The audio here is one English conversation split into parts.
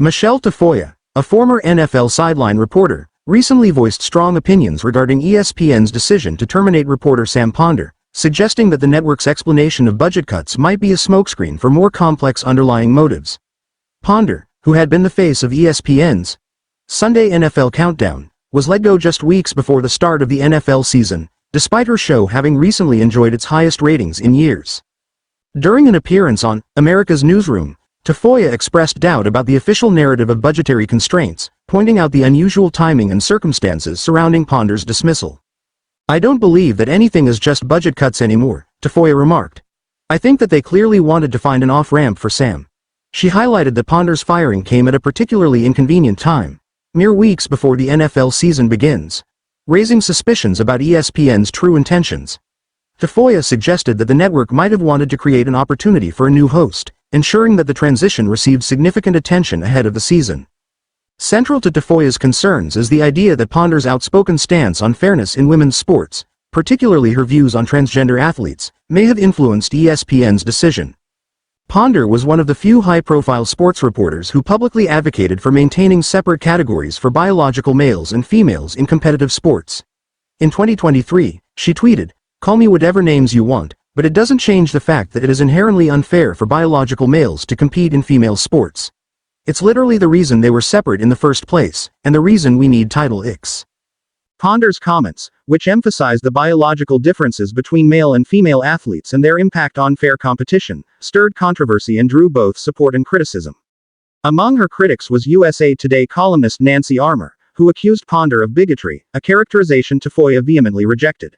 Michele Tafoya, a former NFL sideline reporter, recently voiced strong opinions regarding ESPN's decision to terminate reporter Sam Ponder, suggesting that the network's explanation of budget cuts might be a smokescreen for more complex underlying motives. Ponder, who had been the face of ESPN's Sunday NFL Countdown, was let go just weeks before the start of the NFL season, despite her show having recently enjoyed its highest ratings in years. During an appearance on America's Newsroom, Tafoya expressed doubt about the official narrative of budgetary constraints, pointing out the unusual timing and circumstances surrounding Ponder's dismissal. "I don't believe that anything is just budget cuts anymore," Tafoya remarked. "I think that they clearly wanted to find an off-ramp for Sam." She highlighted that Ponder's firing came at a particularly inconvenient time, mere weeks before the NFL season begins, raising suspicions about ESPN's true intentions. Tafoya suggested that the network might have wanted to create an opportunity for a new host, ensuring that the transition received significant attention ahead of the season. Central to Tafoya's concerns is the idea that Ponder's outspoken stance on fairness in women's sports, particularly her views on transgender athletes, may have influenced ESPN's decision. Ponder was one of the few high-profile sports reporters who publicly advocated for maintaining separate categories for biological males and females in competitive sports. In 2023, she tweeted, "Call me whatever names you want, but it doesn't change the fact that it is inherently unfair for biological males to compete in female sports. It's literally the reason they were separate in the first place, and the reason we need Title X." Ponder's comments, which emphasized the biological differences between male and female athletes and their impact on fair competition, stirred controversy and drew both support and criticism. Among her critics was USA Today columnist Nancy Armour, who accused Ponder of bigotry, a characterization Tafoya vehemently rejected.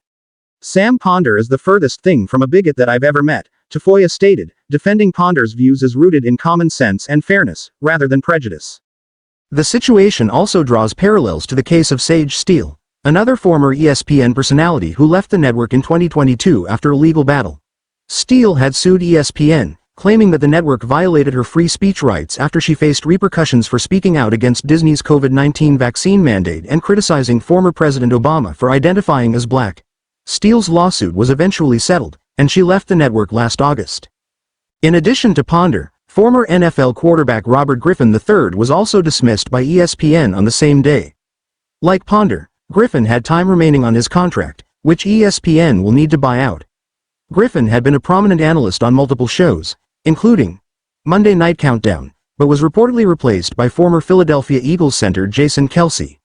"Sam Ponder is the furthest thing from a bigot that I've ever met," Tafoya stated, defending Ponder's views as rooted in common sense and fairness, rather than prejudice. The situation also draws parallels to the case of Sage Steele, another former ESPN personality who left the network in 2022 after a legal battle. Steele had sued ESPN, claiming that the network violated her free speech rights after she faced repercussions for speaking out against Disney's COVID-19 vaccine mandate and criticizing former President Obama for identifying as black. Steele's lawsuit was eventually settled, and she left the network last August. In addition to Ponder, former NFL quarterback Robert Griffin III was also dismissed by ESPN on the same day. Like Ponder, Griffin had time remaining on his contract, which ESPN will need to buy out. Griffin had been a prominent analyst on multiple shows, including Monday Night Countdown, but was reportedly replaced by former Philadelphia Eagles center Jason Kelce.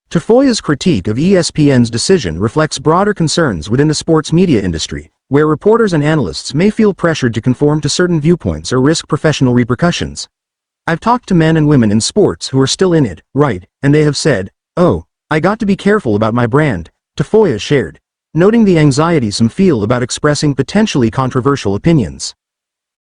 Tafoya's critique of ESPN's decision reflects broader concerns within the sports media industry, where reporters and analysts may feel pressured to conform to certain viewpoints or risk professional repercussions. "I've talked to men and women in sports who are still in it, right, and they have said, 'Oh, I got to be careful about my brand,'" Tafoya shared, noting the anxiety some feel about expressing potentially controversial opinions.